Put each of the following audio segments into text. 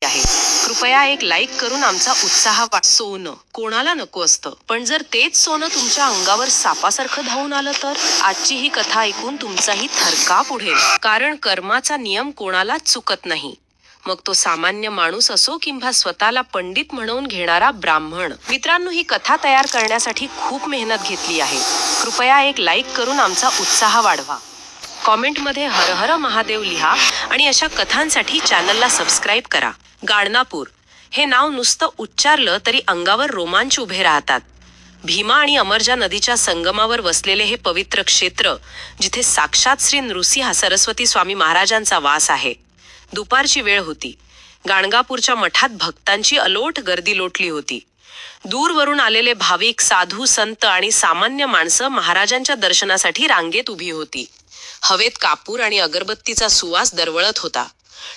आहे. कृपया एक लाईक करून आमचा उत्साह वाढ. सोनं कोणाला नको असतं, पण जर तेच सोनं तुमच्या अंगावर सापासारखं धावून आलं तर? आजची ही कथा ऐकून तुमचाही थरकाप उडेल, कारण कर्माचा नियम कोणालाच चुकत नाही. मग तो सामान्य माणूस असो किंवा स्वतःला पंडित म्हणवून घेणारा ब्राह्मण. मित्रांनो, ही कथा तयार करण्यासाठी खूप मेहनत घेतली आहे. कृपया एक लाईक करून आमचा उत्साह वाढवा. कॉमेंटमध्ये हर हर महादेव लिहा आणि अशा कथांसाठी चॅनलला सबस्क्राईब करा. गाणगापूर हे नाव नुसतं उच्चारलं तरी अंगावर रोमांच उभे राहतात. भीमा आणि अमरजा नदीच्या संगमावर वसलेले हे पवित्र क्षेत्र, जिथे साक्षात श्री नृसिंह सरस्वती स्वामी महाराजांचा वास आहे. दुपारची वेळ होती. गाणगापूरच्या मठात भक्तांची अलोट गर्दी लोटली होती. दूरवरून आलेले भाविक, साधू, संत आणि सामान्य माणसं महाराजांच्या दर्शनासाठी रांगेत उभी होती. हवेत कापूर आणि अगरबत्तीचा सुवास दरवळत होता.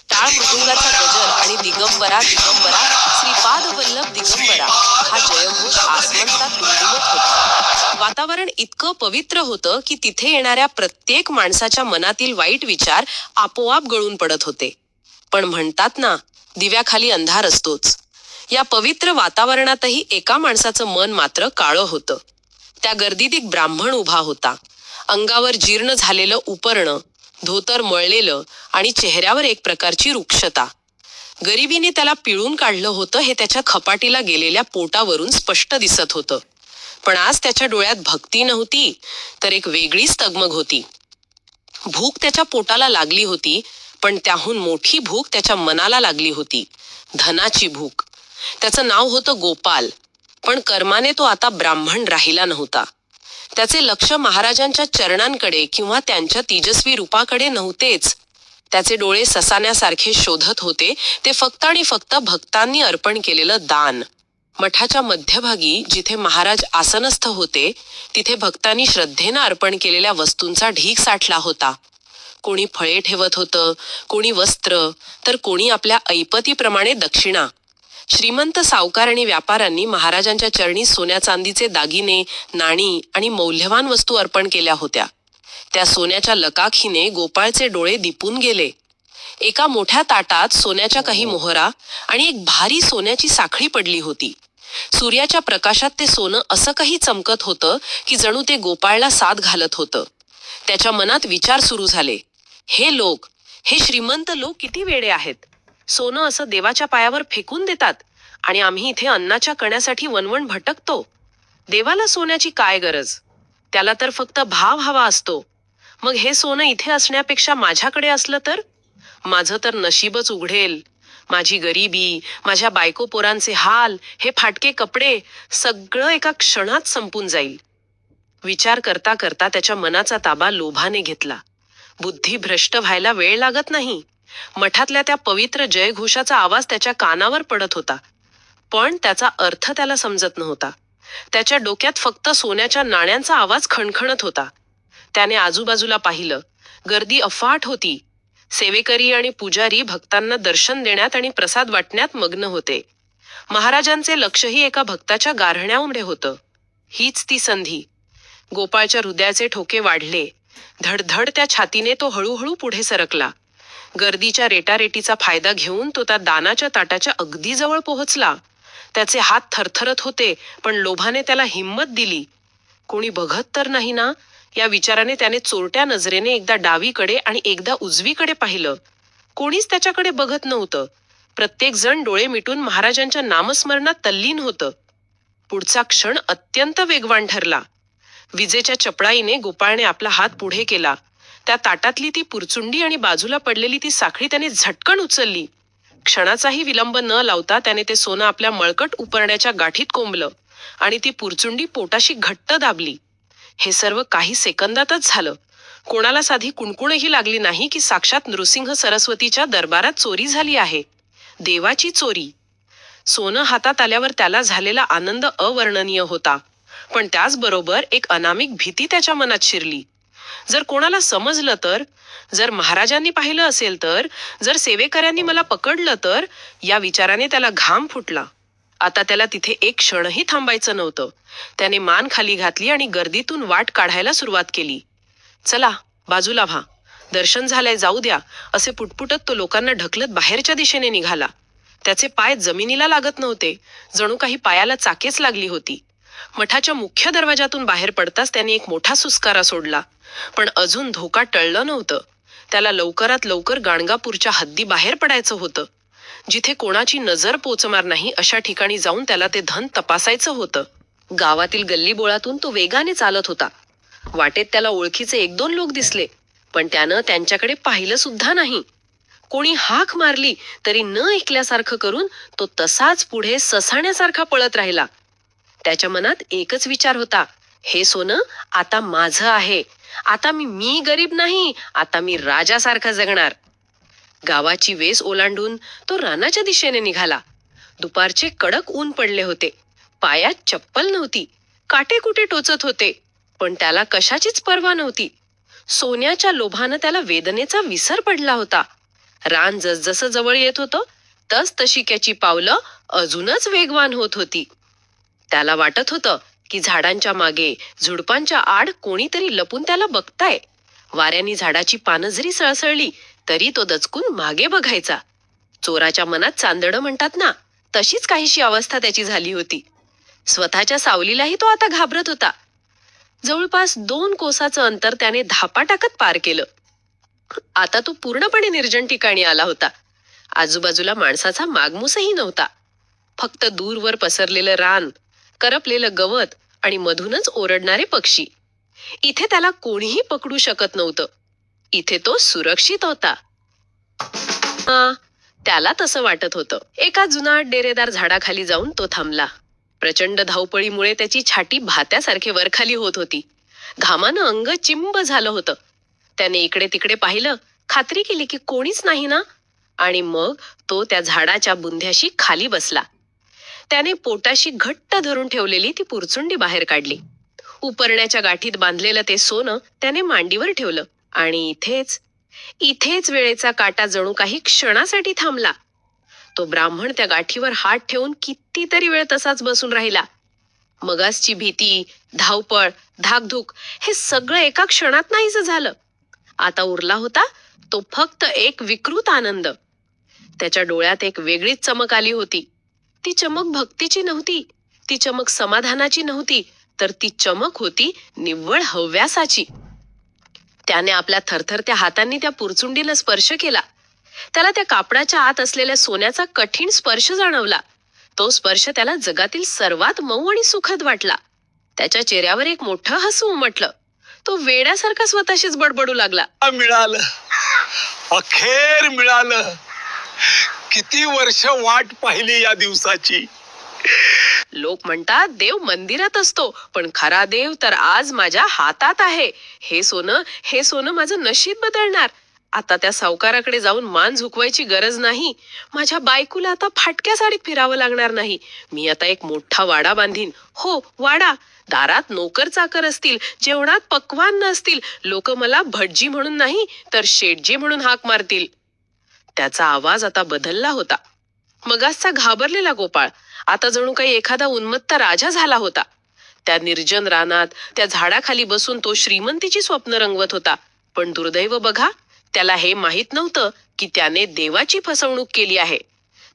टाळ मृदुंगाचा गजर आणि दिगंबरा दिगंबरा श्रीपाद वल्लभ दिगंबरा हा जयघोष आसमंतात दुमदुमत होता. वातावरण इतकं पवित्र होतं की तिथे येणाऱ्या प्रत्येक माणसाच्या मनातील वाईट विचार आपोआप गळून पडत होते. पण म्हणतात ना, दिव्याखाली अंधार असतोच. या पवित्र वातावरणातही एका माणसाचं मन मात्र काळं होतं. त्या गर्दीत एक ब्राह्मण उभा होता. अंगावर जीर्ण झालेलं उपरणं, धोतर मळलेलं आणि चेहऱ्यावर एक प्रकारची रुक्षता. गरिबीने त्याला पिळून काढलं होतं हे त्याच्या खपाटीला गेलेल्या पोटावरून स्पष्ट दिसत होतं. पण आज त्याच्या डोळ्यात भक्ती नव्हती, तर एक वेगळीच तगमग होती. भूक त्याच्या पोटाला लागली होती, पण त्याहून मोठी भूक त्याच्या मनाला लागली होती. धनाची भूक. त्याचं नाव होतं गोपाल, पण कर्माने तो आता ब्राह्मण राहिला नव्हता. त्याचे लक्ष महाराजांच्या चरणांकडे किंवा त्यांच्या तेजस्वी रूपाकडे नव्हतेच. त्याचे डोळे ससाण्यासारखे शोधत होते ते फक्त आणि फक्त भक्तांनी अर्पण केलेलं दान. मठाच्या मध्यभागी जिथे महाराज आसनस्थ होते, तिथे भक्तांनी श्रद्धेनं अर्पण केलेल्या वस्तूंचा ढीग साठला होता. कोणी फळे ठेवत होतं, कोणी वस्त्र, तर कोणी आपल्या ऐपतीप्रमाणे दक्षिणा. श्रीमंत सावकार आणि व्यापाऱ्यांनी महाराजांच्या चरणी सोन्या चांदीचे दागिने, नाणी आणि मौल्यवान वस्तू अर्पण केल्या होत्या. त्या सोन्याच्या लकाखीने गोपाळचे डोळे दिपून गेले. एका मोठ्या ताटात सोन्याच्या काही मोहरा आणि एक भारी सोन्याची साखळी पडली होती. सूर्याच्या प्रकाशात ते सोनं असं काही चमकत होतं की जणू ते गोपाळला साथ घालत होतं. त्याच्या मनात विचार सुरू झाले. हे श्रीमंत लोक किती वेडे आहेत. सोनं असं देवाच्या पायावर फेकून देतात आणि आम्ही इथे अन्नाच्या कण्यासाठी वणवण भटकतो. देवाला सोन्याची काय गरज? त्याला तर फक्त भाव हवा असतो. मग हे सोनं इथे असण्यापेक्षा माझ्याकडे असलं तर? माझं तर नशीबच उघडेल. माझी गरिबी, माझ्या बायको पोरांचे हाल, हे फाटके कपडे, सगळं एका क्षणात संपून जाईल. विचार करता करता त्याच्या मनाचा ताबा लोभाने घेतला. बुद्धी भ्रष्ट व्हायला वेळ लागत नाही. मठातल्या त्या पवित्र जयघोषाचा आवाज त्याच्या कानावर पडत होता, पण त्याचा अर्थ त्याला समजत नव्हता. त्याच्या डोक्यात फक्त सोन्याच्या नाण्यांचा आवाज खणखणत होता. त्याने आजूबाजूला पाहिलं. गर्दी अफाट होती. सेवेकरी आणि पुजारी भक्तांना दर्शन देण्यात आणि प्रसाद वाटण्यात मग्न होते. महाराजांचे लक्षही एका भक्ताच्या गाऱ्हाण्यामध्ये होतं. हीच ती संधी. गोपाळच्या हृदयाचे ठोके वाढले. धडधड त्या छातीने तो हळूहळू पुढे सरकला. गर्दीच्या रेटारेटीचा फायदा घेऊन तो त्या दानाच्या ताटाच्या अगदी जवळ पोहोचला. त्याचे हात थरथरत होते, पण लोभाने त्याला हिंमत दिली. कोणी बघत तर नाही ना, या विचाराने त्याने चोरट्या नजरेने एकदा डावीकडे आणि एकदा उजवीकडे पाहिलं. कोणीच त्याच्याकडे बघत नव्हतं. प्रत्येक जण डोळे मिटून महाराजांच्या नामस्मरणात तल्लीन होतं. पुढचा क्षण अत्यंत वेगवान ठरला. विजेच्या चपळाईने गोपाळने आपला हात पुढे केला. त्या ताटातली ती पुरचुंडी आणि बाजूला पडलेली ती साखळी त्याने झटकन उचलली. क्षणाचाही विलंब न लावता त्याने ते सोनं आपल्या मळकट उपरण्याच्या गाठीत कोंबलं आणि ती पुरचुंडी पोटाशी घट्ट दाबली. हे सर्व काही सेकंदातच झालं. कोणाला साधी कुणकुणही लागली नाही की साक्षात नृसिंह सरस्वतीच्या दरबारात चोरी झाली आहे. देवाची चोरी. सोनं हातात आल्यावर त्याला झालेला आनंद अवर्णनीय होता, पण त्याचबरोबर एक अनामिक भीती त्याच्या मनात शिरली. जर कोणाला समजलं तर, जर महाराजांनी पाहिलं असेल तर, जर सेवेकऱ्यांनी मला पकडलं तर, या विचाराने त्याला घाम फुटला. आता त्याला तिथे एक क्षणही थांबायचं नव्हतं. त्याने मान खाली घातली आणि गर्दीतून वाट काढायला सुरुवात केली. चला, बाजूला व्हा, दर्शन झालंय, जाऊ द्या, असे पुटपुटत तो लोकांना ढकलत बाहेरच्या दिशेने निघाला. त्याचे पाय जमिनीला लागत नव्हते, जणू काही पायाला चाकेच लागली होती. मठाच्या मुख्य दरवाजातून बाहेर पडताच त्याने एक मोठा सुस्कारा सोडला. पण अजून धोका टळलं नव्हतं. त्याला लवकरात लवकर गाणगापूरच्या हद्दी बाहेर पडायचं होतं. जिथे कोणाची नजर पोचणार नाही अशा ठिकाणी जाऊन त्याला ते धन तपासायचं होतं. गावातील गल्लीबोळातून तो वेगाने चालत होता. वाटेत त्याला ओळखीचे 1-2 लोक दिसले, पण त्यानं त्यांच्याकडे पाहिलं सुद्धा नाही. कोणी हाक मारली तरी न ऐकल्यासारखं करून तो तसाच पुढे ससाण्यासारखा पळत राहिला. त्याच्या मनात एकच विचार होता, हे सोनं आता माझं आहे. आता मी गरीब नाही, आता मी राजासारखा जगणार. गावाची वेस ओलांडून तो रानाच्या दिशेने निघाला. दुपारचे कडक ऊन पडले होते. पायात चप्पल नव्हती. काटे कुठे टोचत होते, पण त्याला कशाचीच पर्वा नव्हती. सोन्याच्या लोभानं त्याला वेदनेचा विसर पडला होता. रान जसजसं जवळ येत होतं तशी त्याची पावलं अजूनच वेगवान होत होती. त्याला वाटत होतं की झाडांच्या मागे, झुडपांच्या आड कोणीतरी लपून त्याला बघताय. वाऱ्याने झाडाची पानं जरी सळसळली तरी तो दचकून मागे बघायचा. चोराच्या मनात चांदणं म्हणतात ना, तशीच काहीशी अवस्था त्याची झाली होती. स्वतःच्या सावलीलाही तो आता घाबरत होता. जवळपास 2 कोसाचं अंतर त्याने धापा टाकत पार केलं. आता तो पूर्णपणे निर्जन ठिकाणी आला होता. आजूबाजूला माणसाचा मागमूसही नव्हता. फक्त दूरवर पसरलेलं रान, करपलेलं गवत आणि मधूनच ओरडणारे पक्षी. इथे त्याला कोणीही पकडू शकत नव्हतं. इथे तो सुरक्षित होता. त्याला तसं वाटत होतं. एका जुनाट डेरेदार झाडाखाली जाऊन तो थांबला. प्रचंड धावपळीमुळे त्याची छाती भात्यासारखे वरखाली होत होती. घामानं अंग चिंब झालं होतं. त्याने इकडे तिकडे पाहिलं, खात्री केली की कोणीच नाही ना, आणि मग तो त्या झाडाच्या बुंध्याशी खाली बसला. त्याने पोटाशी घट्ट धरून ठेवलेली ती पुरचुंडी बाहेर काढली. उपरण्याच्या गाठीत बांधलेलं ते सोनं त्याने मांडीवर ठेवलं आणि इथेच वेळेचा काटा जणू काही क्षणासाठी थांबला. तो ब्राह्मण त्या गाठीवर हात ठेवून कितीतरी वेळ तसाच बसून राहिला. मगासची भीती, धावपळ, धाकधूक हे सगळं एका क्षणात नाहीसं झालं. आता उरला होता तो फक्त एक विकृत आनंद. त्याच्या डोळ्यात एक वेगळीच चमक आली होती. ती चमक भक्तीची नव्हती, ती चमक समाधानाची नव्हती, तर ती चमक होती निव्वळ हव्यासाची. त्याने आपल्या थरथरत्या हातांनी त्या पुरचुंडीला स्पर्श केला. त्याला त्या कापडाच्या आत असलेल्या सोन्याचा कठीण स्पर्श जाणवला. तो स्पर्श त्याला जगातील सर्वात मऊ आणि सुखद वाटला. त्याच्या चेहऱ्यावर एक मोठं हसू उमटलं. तो वेड्यासारखा स्वतःशीच बडबडू लागला, मिळालं, अखेर मिळालं. किती वर्ष वाट पाहिली या दिवसाची. लोक म्हणतात देव मंदिरात असतो, पण खरा देव तर आज माझ्या हातात आहे. हे सोनं माझं नशीब बदलणार. आता त्या सावकाराकडे जाऊन मान झुकवायची गरज नाही. माझ्या बायकोला आता फाटक्या साडीत फिरावं लागणार नाही. मी आता एक मोठा वाडा बांधीन. हो, वाडा. दारात नोकर चाकर असतील, जेवणात पक्वान नसतील. लोक मला भटजी म्हणून नाही तर शेठजी म्हणून हाक मारतील. त्याचा आवाज आता बदलला होता. मगासचा घाबरलेला गोपाळ आता जणू काही एखादा उन्मत्त राजा झाला होता. त्या निर्जन रानात त्या झाडाखाली बसून तो श्रीमंतीची स्वप्न रंगवत होता. पण दुर्दैव बघा, त्याला हे माहित नव्हतं की त्याने देवाची फसवणूक केली आहे.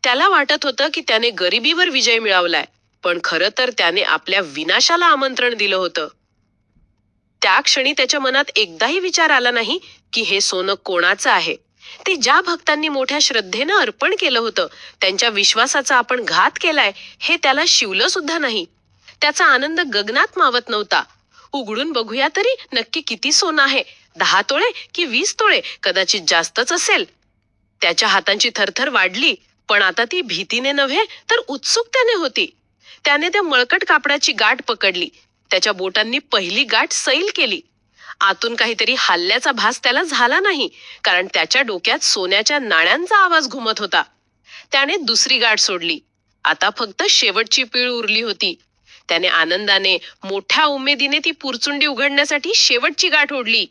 त्याला वाटत होतं की त्याने गरिबीवर विजय मिळवलाय, पण खरं तर त्याने आपल्या विनाशाला आमंत्रण दिलं होतं. त्या क्षणी त्याच्या मनात एकदाही विचार आला नाही की हे सोनं कोणाचं आहे. ते ज्या भक्तांनी मोठ्या श्रद्धेनं अर्पण केलं होतं, त्यांच्या विश्वासाचा आपण घात केलाय हे त्याला शिवलं सुद्धा नाही. त्याचा आनंद गगनात मावत नव्हता. उघडून बघूया तरी नक्की किती सोनं आहे. 10 तोळे की 20 तोळे, कदाचित जास्तच असेल. त्याच्या हातांची थरथर वाढली, पण आता ती भीतीने नव्हे तर उत्सुकतेने होती. त्याने त्या मळकट कापडाची गाठ पकडली. त्याच्या बोटांनी पहिली गाठ सैल केली. आतून काहीतरी हल्ल्याचा भास त्याला झाला नाही, कारण त्याच्या डोक्यात सोन्याच्या नाण्यांचा आवाज घुमत होता. त्याने दुसरी गाठ सोडली. आता फक्त शेवटची पीळ उरली होती. त्याने आनंदाने, मोठ्या उमेदीने ती पुरचुंडी उघडण्यासाठी शेवटची गाठ ओढली.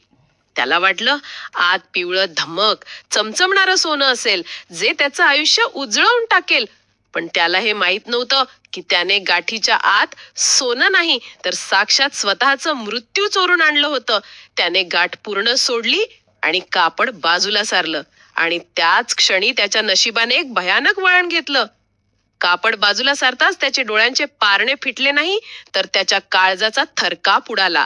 त्याला वाटलं आत पिवळं धमक, चमचमणारं सोनं असेल, जे त्याचं आयुष्य उजळवून टाकेल. पण त्याला हे माहित नव्हतं की त्याने गाठीच्या आत सोनं नाही तर साक्षात स्वतःचं मृत्यू चोरून आणलं होतं. त्याने गाठ पूर्ण सोडली आणि कापड बाजूला सारलं आणि त्याच क्षणी त्याच्या नशिबाने एक भयानक वळण घेतलं. कापड बाजूला सारताच त्याचे डोळ्यांचे पारणे फिटले नाही, तर त्याच्या काळजाचा थरकाप उडाला.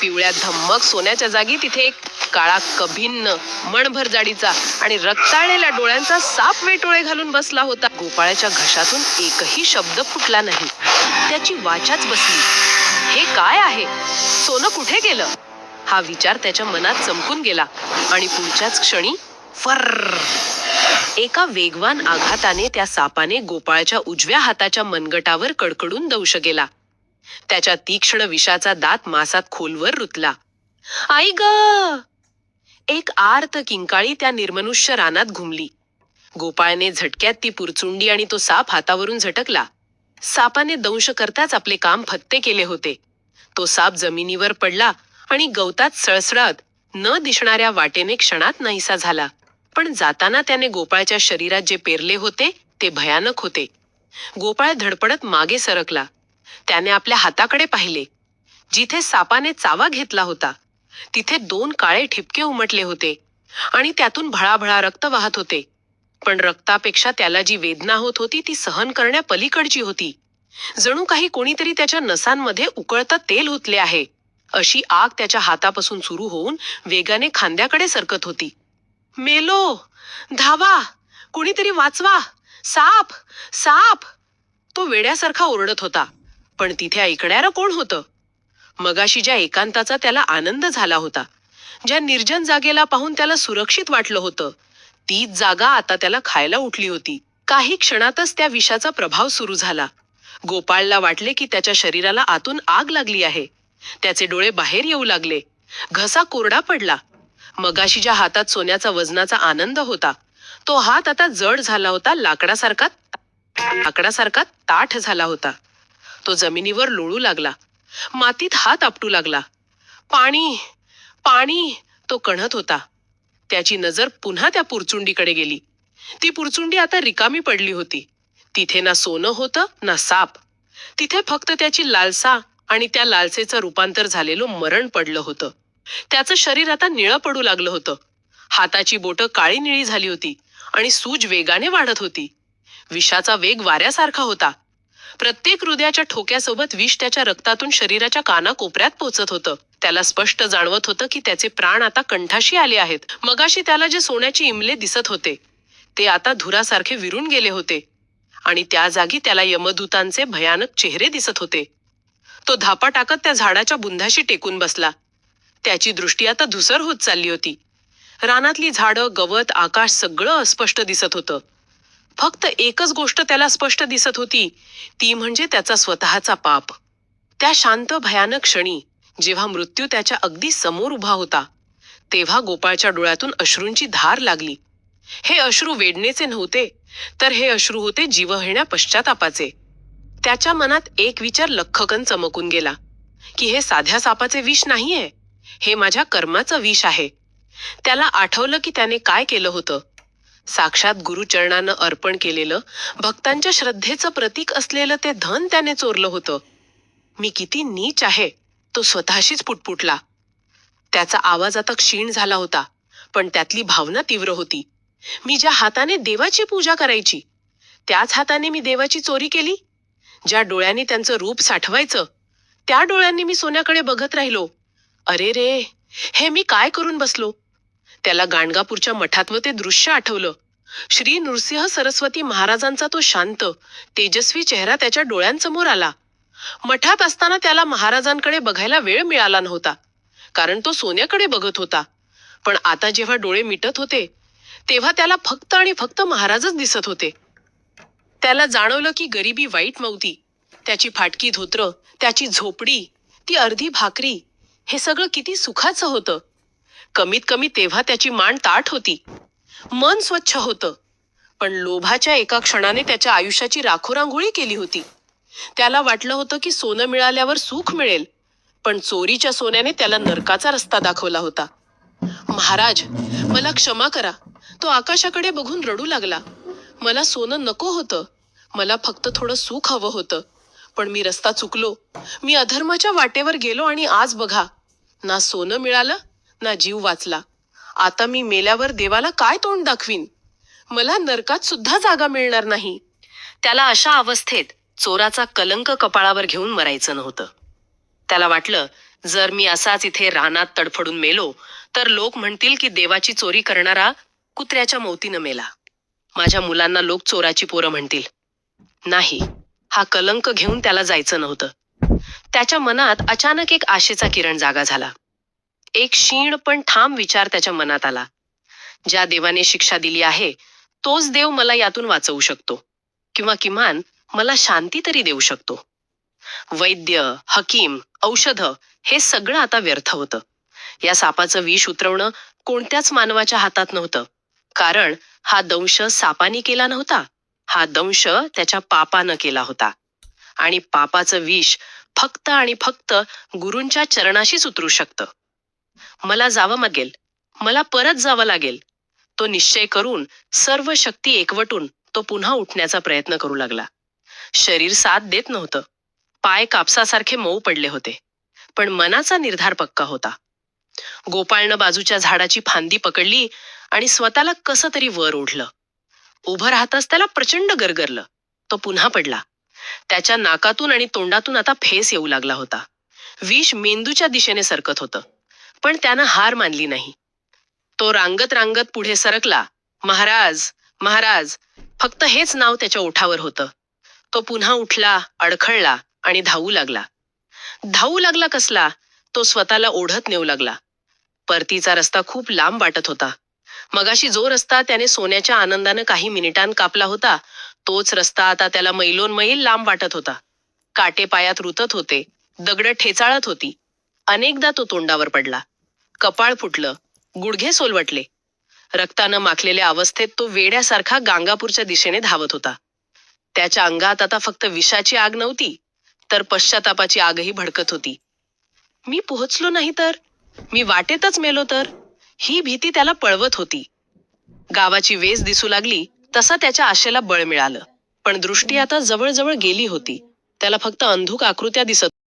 पिवळ्या धम्मक सोन्याच्या जागी तिथे एक काळा कभिन्न मणभर जाडीचा आणि रक्ताळलेल्या डोळ्यांचा साप वेटोळे घालून बसला होता. गोपाळाच्या घशातून एकही शब्द फुटला नाही. त्याची वाचाच बसली. हे काय आहे? सोनं कुठे गेलं? हा विचार त्याच्या मनात चमकून गेला आणि पुढच्याच क्षणी फर्र, एका वेगवान आघाताने त्या सापाने गोपाळच्या उजव्या हाताच्या मनगटावर कडकडून दंश गेला. त्याच्या तीक्ष्ण विषाचा दात मासात खोलवर रुतला. आई ग! एक आर्त किंकाळी त्या निर्मनुष्य रानात घुमली. गोपाळने झटक्यात ती पुरचुंडी आणि तो साप हातावरून झटकला. सापाने दंश करताच आपले काम फत्ते केले होते. तो साप जमिनीवर पडला आणि गवतात सळसळत न दिसणाऱ्या वाटेने क्षणात नाहीसा झाला. पण जाताना त्याने गोपाळच्या शरीरात जे पेरले होते ते भयानक होते. गोपाळ धडपडत मागे सरकला. त्याने आपल्या हाताकडे पाहिले. जिथे सापाने चावा घेतला होता तिथे 2 काळे ठिपके उमटले होते आणि त्यातून भळाभळा रक्त वाहत होते. पण रक्तापेक्षा त्याला जी वेदना होत होती ती सहन करण्या पलीकडची होती. जणू काही कोणीतरी त्याच्या नसांमध्ये उकळतं तेल ओतले आहे अशी आग त्याच्या हातापासून सुरू होऊन वेगाने खांद्याकडे सरकत होती. मेलो! धावा! कोणीतरी वाचवा! साप! साप! तो वेड्यासारखा ओरडत होता. पण तिथे ऐकणारं कोण होतं? मगाशी ज्या एकांताचा त्याला आनंद झाला होता, ज्या निर्जन जागेला पाहून त्याला सुरक्षित वाटलं होतं, तीच जागा आता त्याला खायला उठली होती. काही क्षणातच त्या विषाचा प्रभाव सुरू झाला. गोपाळला वाटले की त्याच्या शरीराला आतून आग लागली आहे. त्याचे डोळे बाहेर येऊ लागले. घसा कोरडा पडला. मगाशी ज्या हातात सोन्याचा वजनाचा आनंद होता तो हात आता जड झाला होता. लाकडासारखा ताठ झाला होता. तो जमिनीवर लोळू लागला. मातीत हात आपटू लागला. पाणी! पाणी! तो कणत होता. त्याची नजर पुन्हा त्या पुरचुंडीकडे गेली. ती पुरचुंडी आता रिकामी पडली होती. तिथे ना सोनं होतं ना साप. तिथे फक्त त्याची लालसा आणि त्या लालसेचं रूपांतर झालेलं मरण पडलं होतं. त्याचं शरीर आता निळं पडू लागलं होतं. हाताची बोटं काळी निळी झाली होती आणि सूज वेगाने वाढत होती. विषाचा वेग वाऱ्यासारखा होता. प्रत्येक हृदयाच्या ठोक्यासोबत विष त्याच्या रक्तातून शरीराच्या कानाकोपऱ्यात पोचत होतं. त्याला स्पष्ट जाणवत होतं की त्याचे प्राण आता कंठाशी आले आहेत. मगाशी त्याला जे सोन्याचे इमले दिसत होते ते आता धुरासारखे विरून गेले होते आणि त्या जागी त्याला यमदूतांचे भयानक चेहरे दिसत होते. तो धापा टाकत त्या झाडाच्या बुंधाशी टेकून बसला. त्याची दृष्टी आता धुसर होत चालली होती. रानातली झाडं, गवत, आकाश सगळं अस्पष्ट दिसत होतं. फक्त एकच गोष्ट त्याला स्पष्ट दिसत होती, ती म्हणजे त्याचा स्वतःचा पाप. त्या शांत भयानक क्षणी जेव्हा मृत्यू त्याच्या अगदी समोर उभा होता तेव्हा गोपाळच्या डोळ्यातून अश्रूंची धार लागली. हे अश्रू वेदनेचे नव्हते, तर हे अश्रू होते जीवहेण्या पश्चातापाचे. त्याच्या मनात एक विचार लख्खकन चमकून गेला की हे साध्या सापाचे विष नाहीये, हे माझ्या कर्माचं विष आहे. त्याला आठवलं की त्याने काय केलं होतं. साक्षात गुरुचरणानं अर्पण केलेलं, भक्तांच्या श्रद्धेचं प्रतीक असलेलं ते धन त्याने चोरलं होतं. मी किती नीच आहे, तो स्वतःशीच पुटपुटला. त्याचा आवाज आता क्षीण झाला होता, पण त्यातली भावना तीव्र होती. मी ज्या हाताने देवाची पूजा करायची त्याच हाताने मी देवाची चोरी केली. ज्या डोळ्यांनी त्यांचं रूप साठवायचं त्या डोळ्यांनी मी सोन्याकडे बघत राहिलो. अरे रे, हे मी काय करून बसलो. त्याला गाणगापूरच्या मठातलं ते दृश्य आठवलं. श्री नृसिंह सरस्वती महाराजांचा तो शांत तेजस्वी चेहरा त्याच्या डोळ्यांसमोर आला. मठात असताना त्याला महाराजांकडे बघायला वेळ मिळाला नव्हता, कारण तो सोन्याकडे बघत होता. पण आता जेव्हा डोळे मिटत होते तेव्हा त्याला फक्त आणि फक्त महाराजच दिसत होते. त्याला जाणवलं की गरिबी वाईट नव्हती. त्याची फाटकी धोत्र, त्याची झोपडी, ती अर्धी भाकरी, हे सगळं किती सुखाचं होतं. कमीत कमी तेव्हा त्याची मान ताठ होती, मन स्वच्छ होतं. पण लोभाच्या एका क्षणाने त्याच्या आयुष्याची राखोरांगोळी केली होती. त्याला वाटलं होतं की सोनं मिळाल्यावर सुख मिळेल, पण चोरीच्या सोन्याने त्याला नरकाचा रस्ता दाखवला होता. महाराज, मला क्षमा करा. तो आकाशाकडे बघून रडू लागला. मला सोनं नको होतं, मला फक्त थोडं सुख हवं होतं. पण मी रस्ता चुकलो, मी अधर्माच्या वाटेवर गेलो आणि आज बघा, ना सोनं मिळालं ना जीव वाचला. आता मी मेल्यावर देवाला काय तोंड दाखवीन? मला नरकात सुद्धा जागा मिळणार नाही. त्याला अशा अवस्थेत चोराचा कलंक कपाळावर घेऊन मरायचं नव्हतं. त्याला वाटलं, जर मी असाच इथे रानात तडफडून मेलो तर लोक म्हणतील की देवाची चोरी करणारा कुत्र्याच्या मौतीनं मेला. माझ्या मुलांना लोक चोराची पोरं म्हणतील. नाही, हा कलंक घेऊन त्याला जायचं नव्हतं. त्याच्या मनात अचानक एक आशेचा किरण जागा झाला. एक क्षीण पण ठाम विचार त्याच्या मनात आला. ज्या देवाने शिक्षा दिली आहे तोच देव मला यातून वाचवू शकतो, किंवा किमान मला शांती तरी देऊ शकतो. वैद्य, हकीम, औषधं हे सगळं आता व्यर्थ होतं. या सापाचं विष उतरवणं कोणत्याच मानवाच्या हातात नव्हतं, कारण हा दंश सापानी केला नव्हता. हा दंश त्याच्या पापानं केला होता. आणि पापाचं विष फक्त आणि फक्त गुरूंच्या चरणाशीच उतरू शकतं. मला जावं लागेल, मला परत जावं लागेल. तो निश्चय करून सर्व शक्ती एकवटून तो पुन्हा उठण्याचा प्रयत्न करू लागला. शरीर साथ देत नव्हतं. पाय कापसासारखे मऊ पडले होते, पण मनाचा निर्धार पक्का होता. गोपाळनं बाजूच्या झाडाची फांदी पकडली आणि स्वतःला कसं तरी वर ओढलं. उभं राहताच त्याला प्रचंड गरगरलं. तो पुन्हा पडला. त्याच्या नाकातून आणि तोंडातून आता फेस येऊ लागला होता. विष मेंदूच्या दिशेने सरकत होतं, पण त्यानं हार मानली नाही. तो रांगत रांगत पुढे सरकला. महाराज, महाराज, फक्त हेच नाव त्याच्या ओठावर होतं. तो पुन्हा उठला, अडखळला आणि धावू लागला. धावू लागला कसला? तो स्वतःला ओढत नेऊ लागला. परतीचा रस्ता खूप लांब वाटत होता. मगाशी जो रस्ता त्याने सोन्याच्या आनंदानं काही मिनिटांत कापला होता, तोच रस्ता आता त्याला मैलोन मैल लांब वाटत होता. काटे पायात रुतत होते, दगड ठेचाळत होती. अनेकदा तो तोंडावर पडला. कपाळ फुटलं, गुडघे सोलवटले. रक्तानं माखलेल्या अवस्थेत तो वेड्यासारखा गांगापूरच्या दिशेने धावत होता. त्याच्या अंगात आता फक्त विषाची आग नव्हती, तर पश्चातापाची आगही भडकत होती. मी पोहोचलो नाही तर, मी वाटेतच मेलो तर, ही भीती त्याला पळवत होती. गावाची वेस दिसू लागली तसा त्याच्या आशेला बळ मिळालं, पण दृष्टी आता जवळजवळ गेली होती. त्याला फक्त अंधुक आकृत्या दिसत